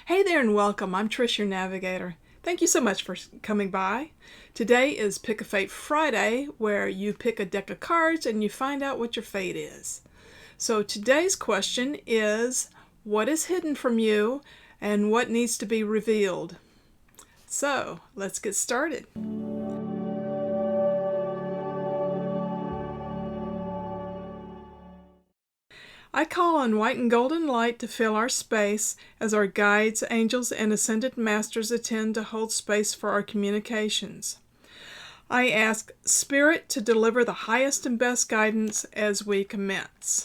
Hey there and welcome. I'm Trish, your navigator. Thank you so much for coming by. Today is Pick a Fate Friday, where you pick a deck of cards and you find out what your fate is. So today's question is, what is hidden from you and what needs to be revealed? So let's get started. I call on white and golden light to fill our space as our guides, angels, and ascended masters attend to hold space for our communications. I ask Spirit to deliver the highest and best guidance as we commence.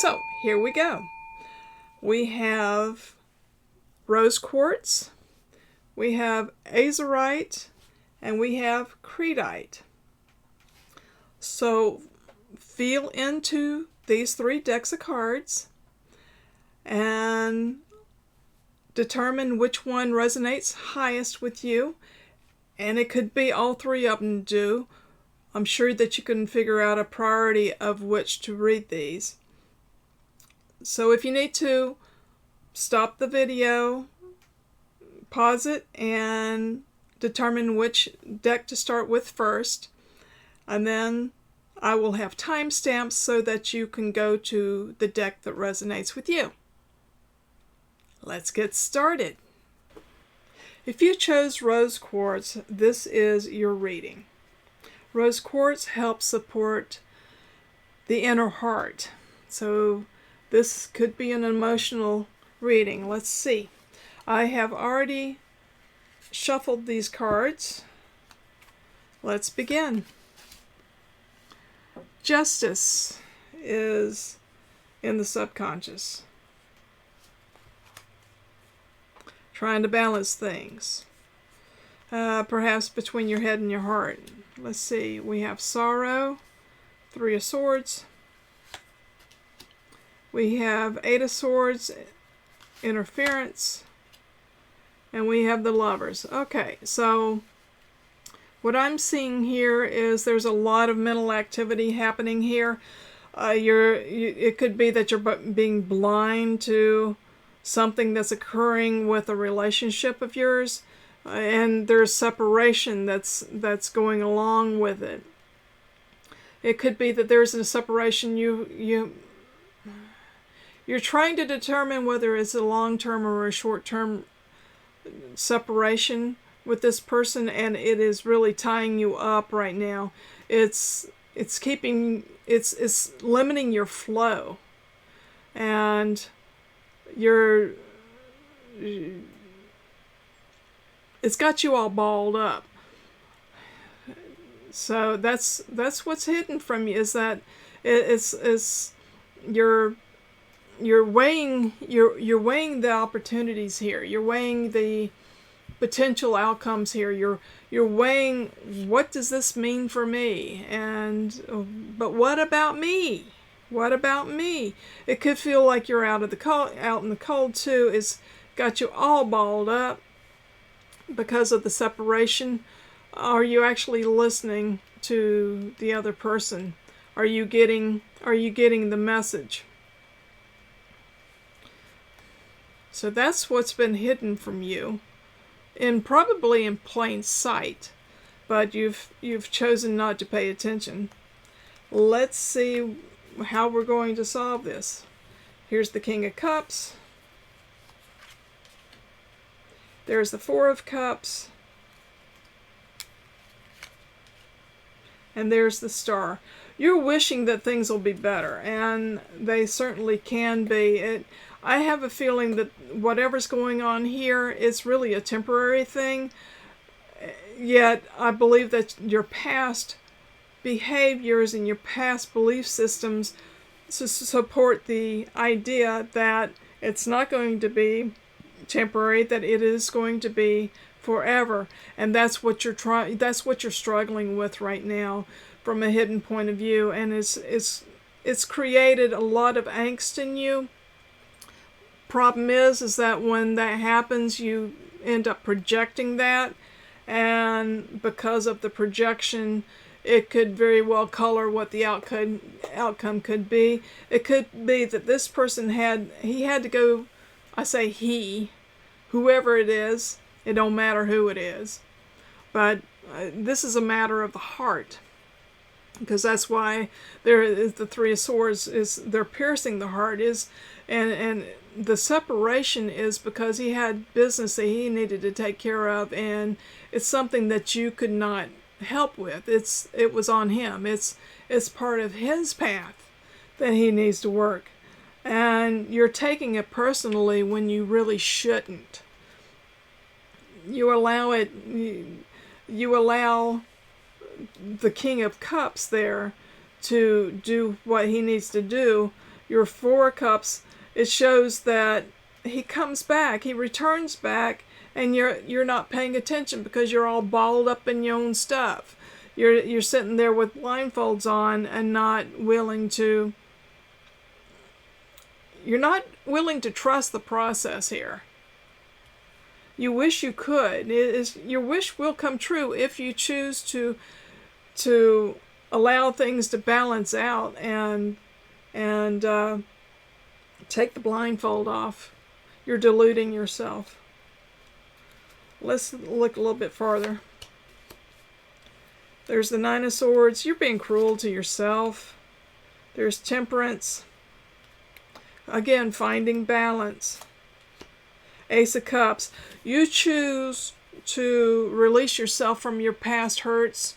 So, here we go. We have rose quartz, we have azurite, and we have creedite. So, feel into these three decks of cards and determine which one resonates highest with you. And it could be all three of them do. I'm sure that you can figure out a priority of which to read these. So if you need to, stop the video, pause it, and determine which deck to start with first. And then I will have timestamps so that you can go to the deck that resonates with you. Let's get started. If you chose rose quartz, this is your reading. Rose quartz helps support the inner heart. So this could be an emotional reading. Let's see. I have already shuffled these cards. Let's begin. Justice is in the subconscious. Trying to balance things. Perhaps between your head and your heart. Let's see. We have sorrow, Three of Swords. We have Eight of Swords, interference. And we have the Lovers. Okay, so what I'm seeing here is there's a lot of mental activity happening here. It could be that you're being blind to something that's occurring with a relationship of yours, and there's separation that's going along with it. It could be that there's a separation you're trying to determine whether it's a long-term or a short-term separation with this person, and it is really tying you up right now. It's limiting your flow, and it's got you all balled up. So that's what's hidden from you, is that you're weighing the opportunities here. You're weighing the potential outcomes here. You're weighing, what does this mean for me? But what about me? What about me? It could feel like you're out in the cold too. It's got you all balled up because of the separation. Are you actually listening to the other person? Are you getting the message? So that's what's been hidden from you, and probably in plain sight, but you've chosen not to pay attention. Let's see how we're going to solve this. Here's the King of Cups. There's the Four of Cups. And there's the Star. You're wishing that things will be better, and they certainly can be. I have a feeling that whatever's going on here is really a temporary thing, yet I believe that your past behaviors and your past belief systems support the idea that it's not going to be temporary, that it is going to be forever. And that's what you're struggling with right now from a hidden point of view, and it's created a lot of angst in you. Problem is that when that happens, you end up projecting that, and because of the projection, it could very well color what the outcome could be. It could be that this person had to go I say he, whoever it is, it don't matter who it is. But this is a matter of the heart, because that's why there is the Three of Swords, is they're piercing the heart, and the separation is because he had business that he needed to take care of, and it's something that you could not help with. It was on him. It's part of his path that he needs to work, and you're taking it personally when you really shouldn't. You allow it. You allow the King of Cups there to do what he needs to do. Your Four of Cups, it shows that he comes back, he returns back, and you're not paying attention because you're all balled up in your own stuff. You're sitting there with blindfolds on and you're not willing to trust the process here. You wish you could. Your wish will come true if you choose to allow things to balance out and take the blindfold off. You're deluding yourself. Let's look a little bit farther. There's the Nine of Swords. You're being cruel to yourself. There's Temperance. Again, finding balance. Ace of Cups. You choose to release yourself from your past hurts.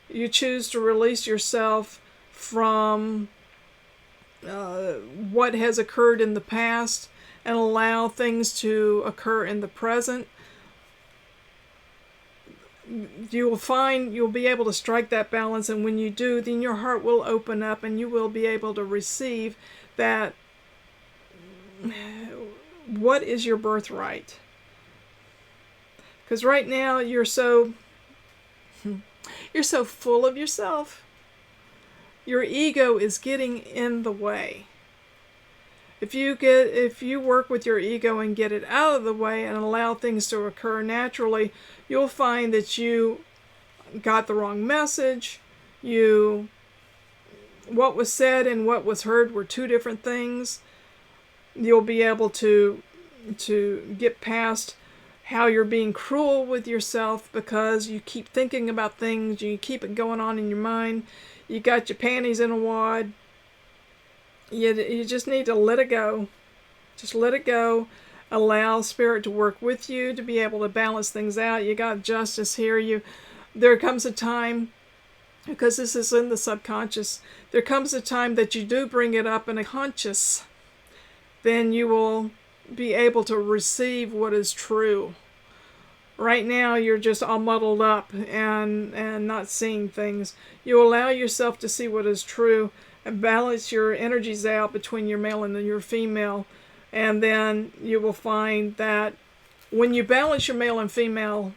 You choose to release yourself from what has occurred in the past and allow things to occur in the present. You will find you'll be able to strike that balance, and when you do, then your heart will open up and you will be able to receive that. What is your birthright? Because right now you're so full of yourself. Your ego is getting in the way. If you work with your ego and get it out of the way and allow things to occur naturally, you'll find that you got the wrong message. What was said and what was heard were two different things. You'll be able to get past how you're being cruel with yourself because you keep thinking about things, you keep it going on in your mind, you got your panties in a wad. You just need to let it go. Just let it go. Allow Spirit to work with you to be able to balance things out. You got justice here. There comes a time, because this is in the subconscious, there comes a time that you do bring it up in a conscious, then you will be able to receive what is true. Right now you're just all muddled up and not seeing things. You allow yourself to see what is true and balance your energies out between your male and your female, and then you will find that when you balance your male and female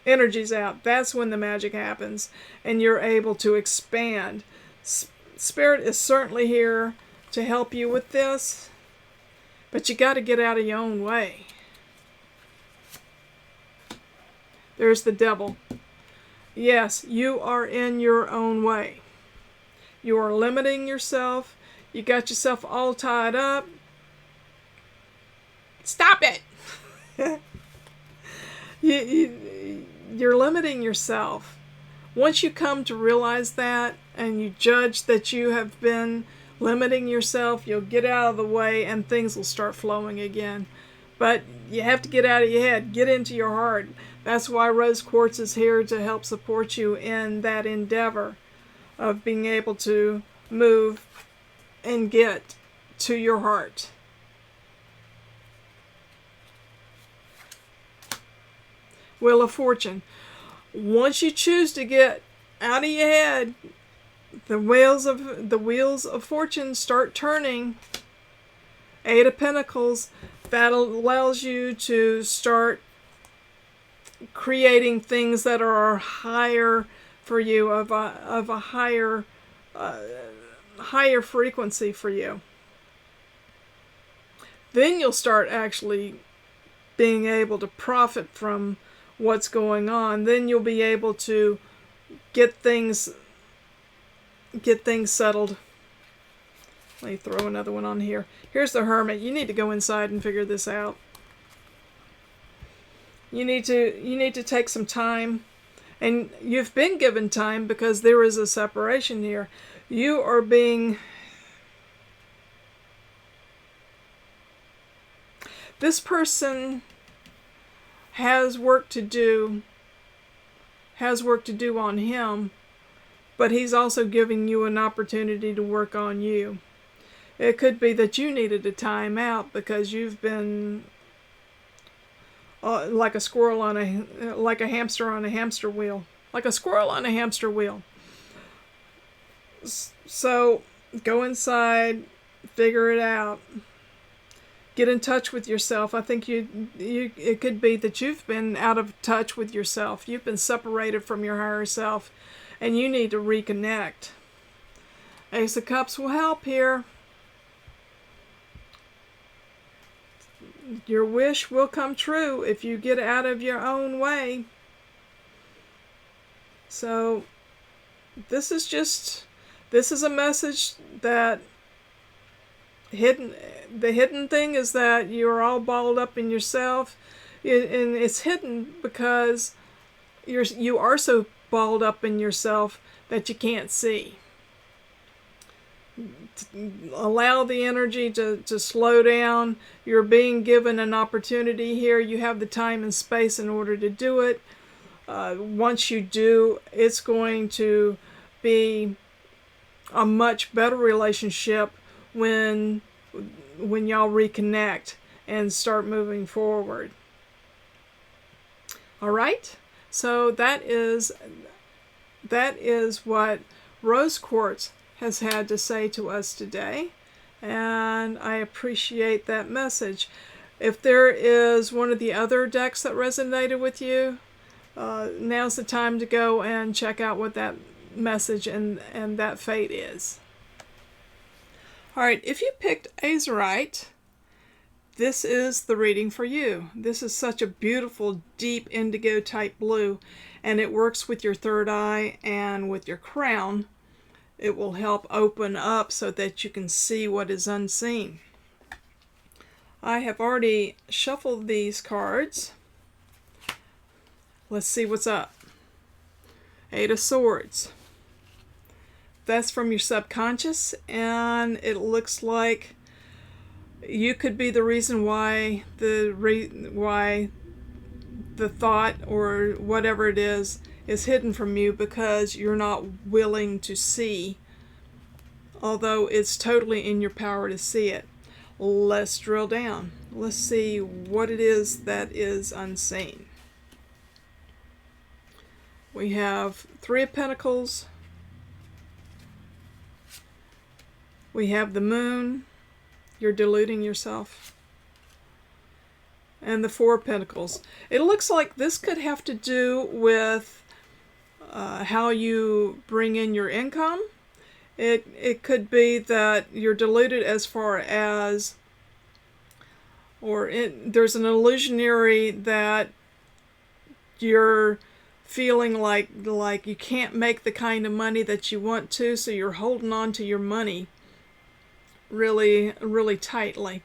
energies out, that's when the magic happens and you're able to expand. Spirit is certainly here to help you with this, but you got to get out of your own way. There's the Devil. Yes, you are in your own way. You are limiting yourself. You got yourself all tied up. Stop it! You're limiting yourself. Once you come to realize that and you judge that you have been limiting yourself, you'll get out of the way and things will start flowing again. But you have to get out of your head, get into your heart. That's why Rose Quartz is here, to help support you in that endeavor of being able to move and get to your heart. Wheel of Fortune. Once you choose to get out of your head, the wheels of fortune start turning. Eight of Pentacles. That allows you to start creating things that are higher for you, of a higher frequency for you. Then you'll start actually being able to profit from what's going on. Then you'll be able to get things settled. Let me throw another one on here. Here's the Hermit. You need to go inside and figure this out. You need to take some time, and you've been given time because there is a separation here. You are being... This person has work to do on him, but he's also giving you an opportunity to work on you. It could be that you needed a time out because you've been like a hamster on a hamster wheel. Like a squirrel on a hamster wheel. So go inside, figure it out. Get in touch with yourself. I think it could be that you've been out of touch with yourself. You've been separated from your higher self, and you need to reconnect. Ace of Cups will help here. Your wish will come true if you get out of your own way. So this is a message that the hidden thing is that you're all balled up in yourself, and it's hidden because you are so balled up in yourself that you can't see. Allow the energy to slow down. You're being given an opportunity here. You have the time and space in order to do it. Once you do, it's going to be a much better relationship when y'all reconnect and start moving forward. All right? So that is what Rose Quartz has had to say to us today, and I appreciate that message. If there is one of the other decks that resonated with you, now's the time to go and check out what that message and that fate is. All right, if you picked Azurite, this is the reading for you. This is such a beautiful, deep indigo type blue, and it works with your third eye and with your crown. It will help open up so that you can see what is unseen. I have already shuffled these cards. Let's see what's up. Eight of Swords. That's from your subconscious, and it looks like you could be the reason why the thought or whatever it is hidden from you, because you're not willing to see, although it's totally in your power to see it. Let's drill down. Let's see what it is that is unseen. We have Three of Pentacles. We have the Moon. You're deluding yourself. And the Four of Pentacles. It looks like this could have to do with how you bring in your income. It could be that you're deluded as far as, there's an illusionary that you're feeling like you can't make the kind of money that you want to, so you're holding on to your money really, really tightly.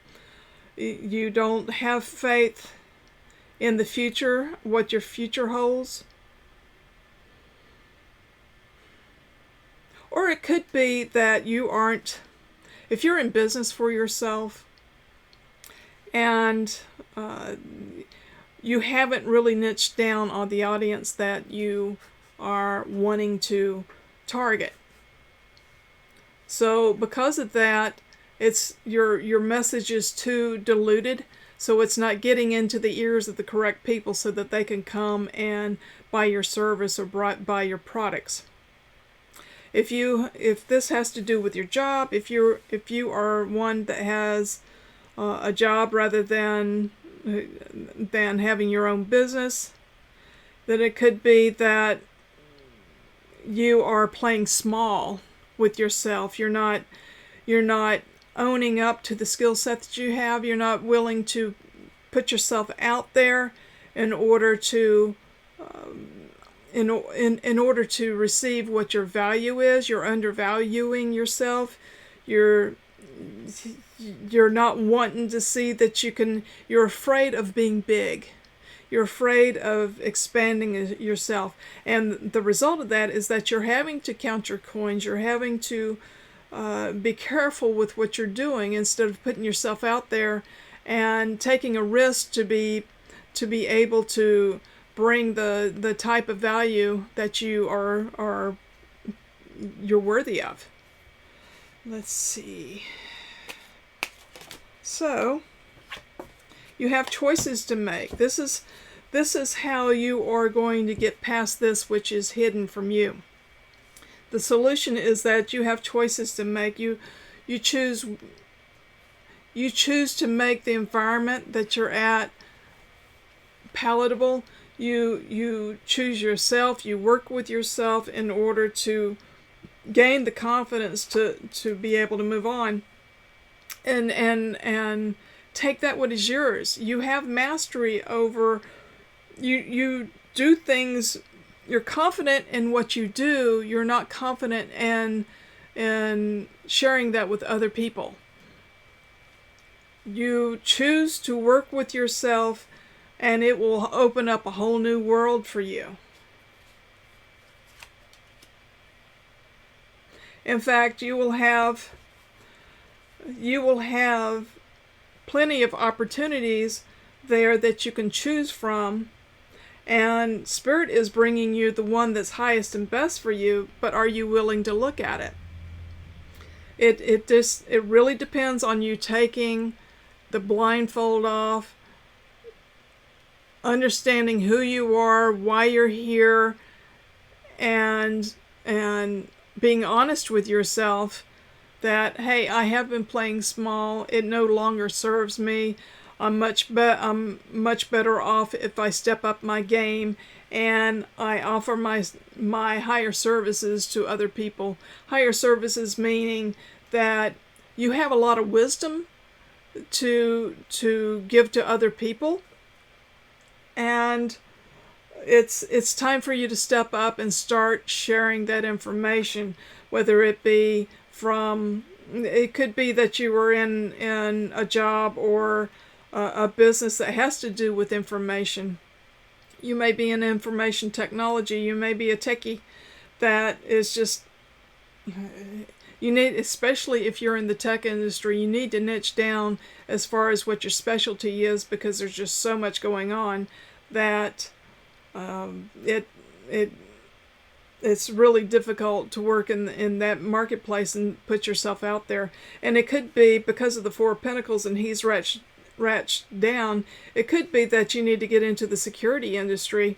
You don't have faith in the future, what your future holds. Or it could be that if you're in business for yourself and you haven't really niched down on the audience that you are wanting to target. So because of that, it's your message is too diluted, so it's not getting into the ears of the correct people so that they can come and buy your service or buy your products. If this has to do with your job, if you are one that has a job rather than having your own business, then it could be that you are playing small with yourself. You're not owning up to the skill set that you have. You're not willing to put yourself out there in order to in order to receive what your value is. You're undervaluing yourself. You're you're not wanting to see that you're afraid of being big. You're afraid of expanding yourself. And the result of that is that you're having to count your coins. You're having to be careful with what you're doing instead of putting yourself out there and taking a risk to be able to bring the type of value that you're worthy of. Let's see. So you have choices to make. This is how you are going to get past this which is hidden from you. The solution is that you have choices to make. You choose to make the environment that you're at palatable. You choose yourself. You work with yourself in order to gain the confidence to be able to move on and take that what is yours. You have mastery over, you do things, you're confident in what you do, you're not confident in sharing that with other people. You choose to work with yourself and it will open up a whole new world for you. In fact, you will have plenty of opportunities there that you can choose from, and Spirit is bringing you the one that's highest and best for you, but are you willing to look at it? It really depends on you taking the blindfold off, understanding who you are, why you're here, and being honest with yourself that, hey, I have been playing small. It no longer serves me. I'm much better off if I step up my game and I offer my higher services to other people. Higher services meaning that you have a lot of wisdom to give to other people, and it's time for you to step up and start sharing that information, whether it be it could be that you were in a job or a business that has to do with information. You may be in information technology. You may be a techie that is just, you need, especially if you're in the tech industry, you need to niche down as far as what your specialty is, because there's just so much going on that it's really difficult to work in that marketplace and put yourself out there. And it could be because of the Four of Pentacles and he's ratcheted down, it could be that you need to get into the security industry,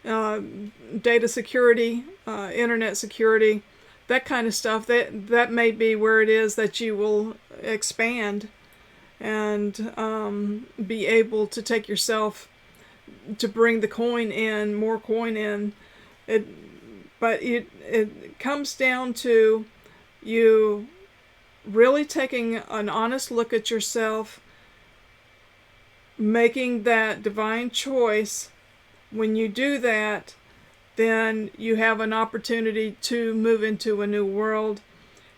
data security, internet security, that kind of stuff. That may be where it is that you will expand and be able to take yourself to bring the coin in, more coin in. But it comes down to you really taking an honest look at yourself, making that divine choice. When you do that, then you have an opportunity to move into a new world.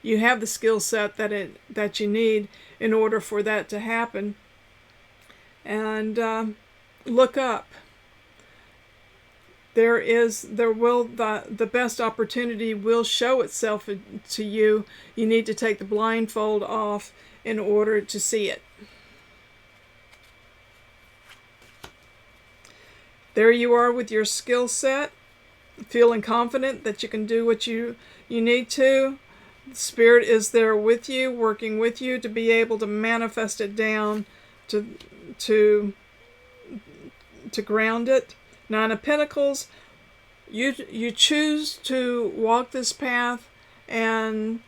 You have the skill set that you need in order for that to happen. And look up. The best opportunity will show itself to you. You need to take the blindfold off in order to see it. There you are with your skill set, feeling confident that you can do what you need to. Spirit is there with you, working with you to be able to manifest it down, to ground it. Nine of Pentacles, you choose to walk this path and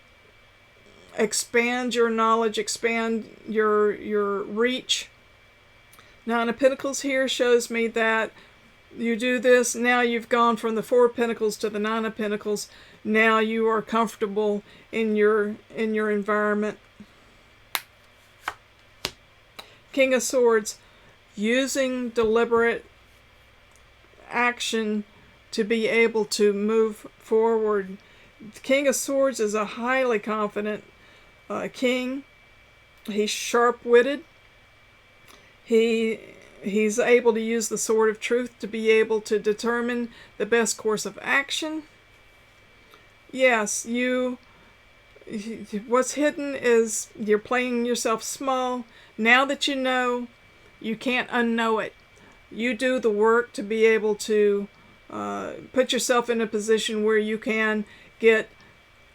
expand your knowledge, expand your reach. Nine of Pentacles here shows me that you do this, now you've gone from the Four of Pentacles to the Nine of Pentacles. Now you are comfortable in your environment. King of Swords, using deliberate action to be able to move forward. The King of Swords is a highly confident king. He's sharp-witted. He's able to use the sword of truth to be able to determine the best course of action. Yes, what's hidden is you're playing yourself small. Now that you know, you can't unknow it. You do the work to be able to put yourself in a position where you can get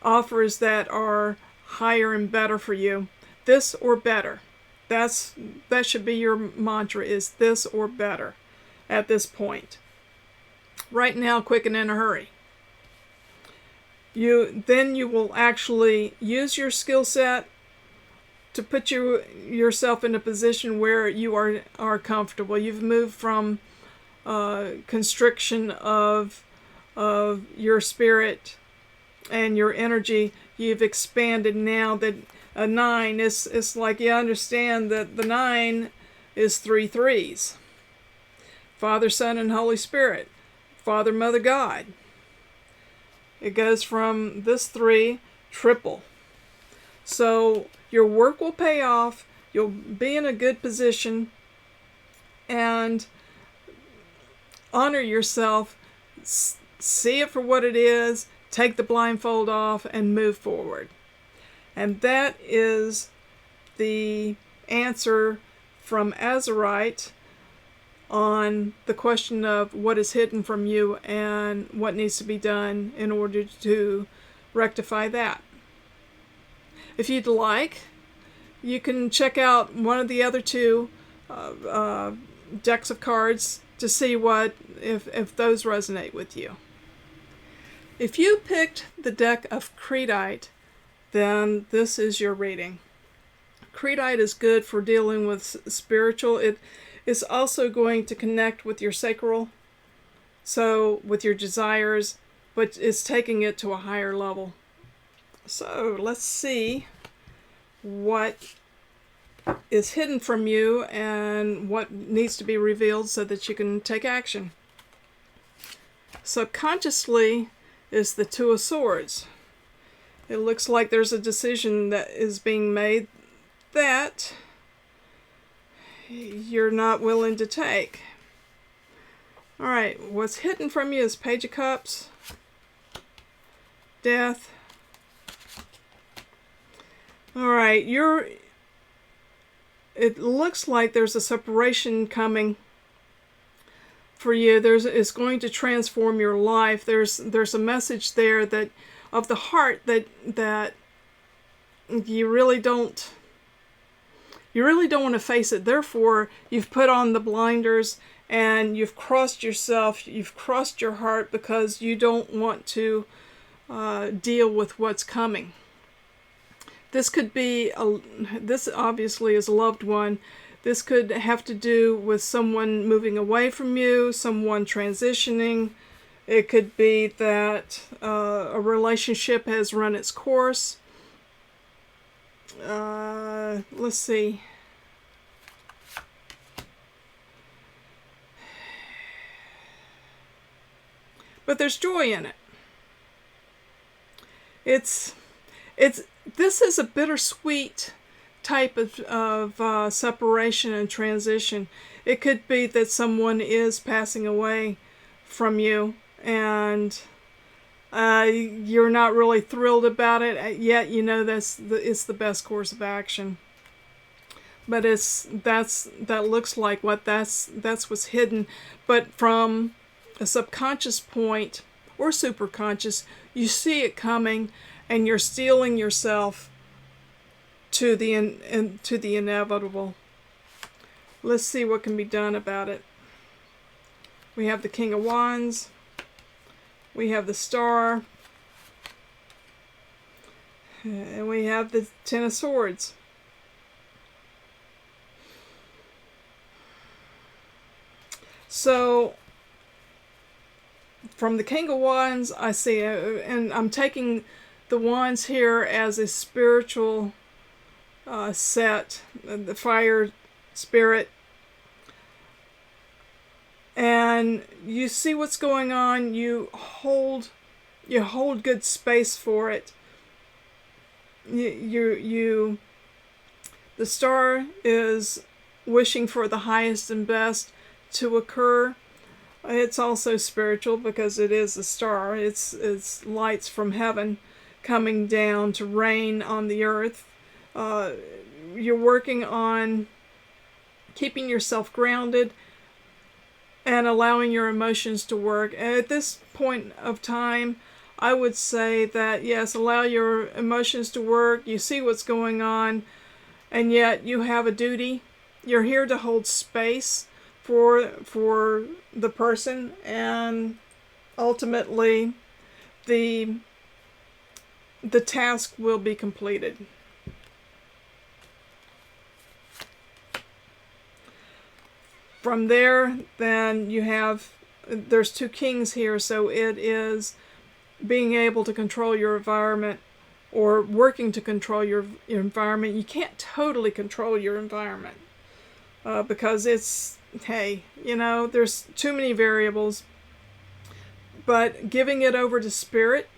offers that are higher and better for you. This or better. That should be your mantra, is this or better at this point. Right now, quick and in a hurry. Then you will actually use your skill set to put yourself in a position where you are comfortable. You've moved from constriction of your spirit and your energy. You've expanded now that a 9 is like, you understand that the 9 is 3 threes. Father, Son, and Holy Spirit. Father, Mother, God. It goes from this 3 triple. So your work will pay off. You'll be in a good position and honor yourself. See it for what it is. Take the blindfold off and move forward. And that is the answer from Azurite on the question of what is hidden from you and what needs to be done in order to rectify that. If you'd like, you can check out one of the other 2 decks of cards to see if those resonate with you. If you picked the deck of Creedite, then this is your reading. Creedite is good for dealing with spiritual. It is also going to connect with your sacral, so with your desires, but it's taking it to a higher level. So let's see what is hidden from you and what needs to be revealed so that you can take action. Subconsciously is the 2 of Swords. It looks like there's a decision that is being made that you're not willing to take. Alright, what's hidden from you is Page of Cups, Death. Alright, it looks like there's a separation coming for you. It's going to transform your life. There's a message there that of the heart that you really don't want to face it. Therefore, you've put on the blinders and you've crossed yourself, you've crossed your heart because you don't want to deal with what's coming. This could be, this obviously is a loved one. This could have to do with someone moving away from you, someone transitioning. It could be that a relationship has run its course. Let's see. But there's joy in it. This is a bittersweet type of separation and transition. It could be that someone is passing away from you and you're not really thrilled about it, yet you know it's the best course of action. But that looks like that's what's hidden. But from a subconscious point or superconscious, you see it coming and you're steeling yourself to the inevitable. Let's see what can be done about it. We have the King of Wands. We have the Star. And we have the Ten of Swords. So, from the King of Wands, I see, and I'm taking the wands here as a spiritual set, the fire spirit. And you see what's going on, you hold good space for it. the star is wishing for the highest and best to occur. It's also spiritual because it is a star. It's lights from heaven coming down to rain on the earth. You're working on keeping yourself grounded and allowing your emotions to work. And at this point of time, I would say that yes, allow your emotions to work. You see what's going on, and yet you have a duty. You're here to hold space for the person, and ultimately the task will be completed. From there, then there's two kings here, so it is being able to control your environment or working to control your environment. You can't totally control your environment because there's too many variables. But giving it over to spirit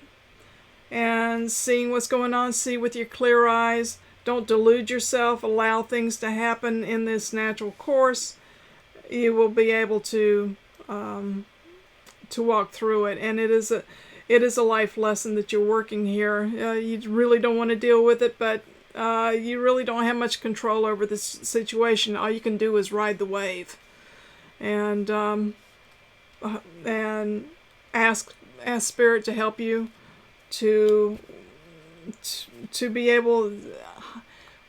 and seeing what's going on, see with your clear eyes. Don't delude yourself. Allow things to happen in this natural course. You will be able to walk through it, and it is a life lesson that you're working here. You really don't want to deal with it, but you really don't have much control over this situation. All you can do is ride the wave, and ask Spirit to help you to be able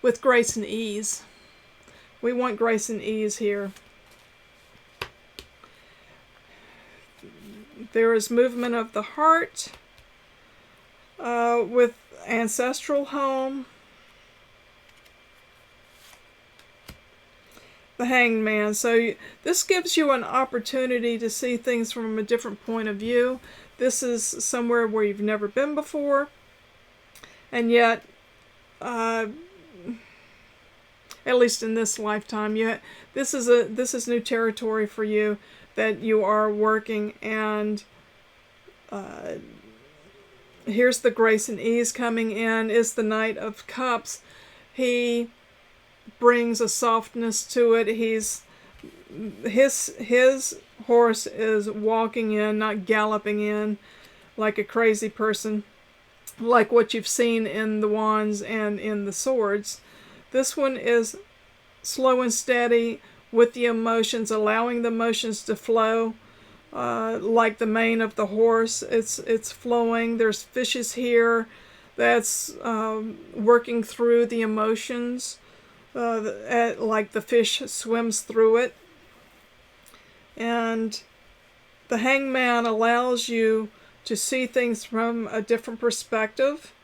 with grace and ease. We want grace and ease here. There is movement of the heart with ancestral home. The Hanged Man. So this gives you an opportunity to see things from a different point of view. This is somewhere where you've never been before, and yet, at least in this lifetime, this is new territory for you that you are working. And here's the grace and ease coming in. Is the Knight of Cups. He brings a softness to it. His horse is walking in, not galloping in like a crazy person, like what you've seen in the Wands and in the Swords. This one is slow and steady with the emotions, allowing the emotions to flow, like the mane of the horse. It's flowing. There's fishes here that's working through the emotions. Like the fish swims through it. And the Hangman allows you to see things from a different perspective.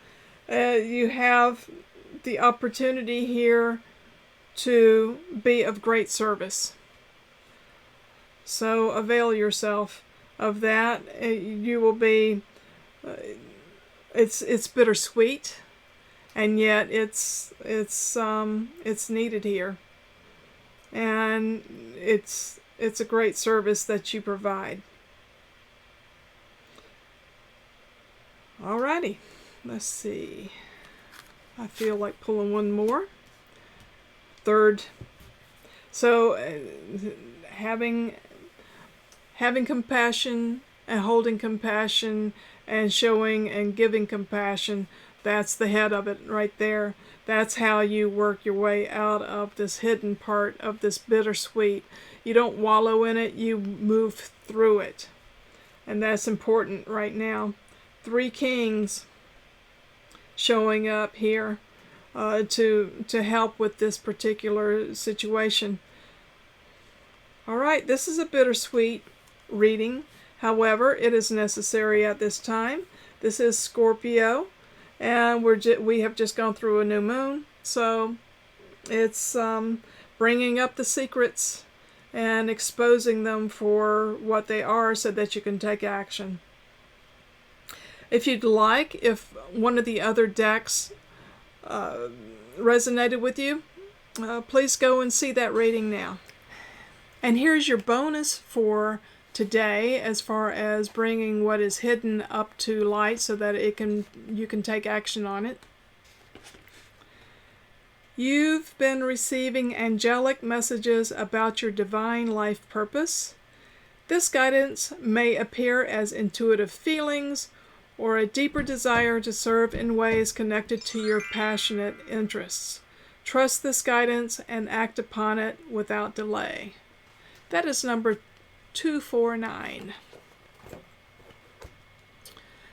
You have the opportunity here to be of great service. So avail yourself of that. You will be, it's bittersweet. And yet it's needed here, and it's a great service that you provide. Alrighty, let's see. I feel like pulling one more. Third. So having compassion and holding compassion and showing and giving compassion. That's the head of it right there. That's how you work your way out of this hidden part of this bittersweet. You don't wallow in it, you move through it. And that's important right now. 3 kings showing up here to help with this particular situation. Alright, this is a bittersweet reading. However, it is necessary at this time. This is Scorpio. And we have just gone through a new moon, so it's bringing up the secrets and exposing them for what they are so that you can take action. If you'd like, if one of the other decks resonated with you, please go and see that reading now. And here's your bonus for today as far as bringing what is hidden up to light so that you can take action on it. You've been receiving angelic messages about your divine life purpose. This guidance may appear as intuitive feelings or a deeper desire to serve in ways connected to your passionate interests. Trust this guidance and act upon it without delay. That is number 249.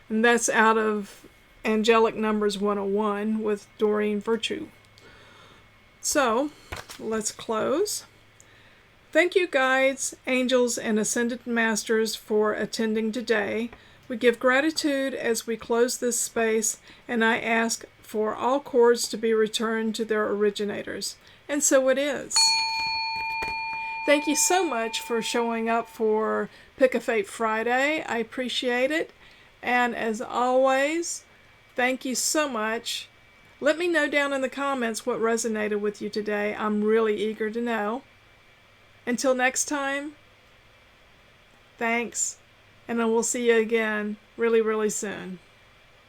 And that's out of Angelic Numbers 101 with Doreen Virtue. So, let's close. Thank you, guides, angels, and ascended masters for attending today. We give gratitude as we close this space, and I ask for all cords to be returned to their originators. And so it is. Thank you so much for showing up for Pick a Fate Friday. I appreciate it. And as always, thank you so much. Let me know down in the comments what resonated with you today. I'm really eager to know. Until next time, thanks, and then we'll see you again really, really soon.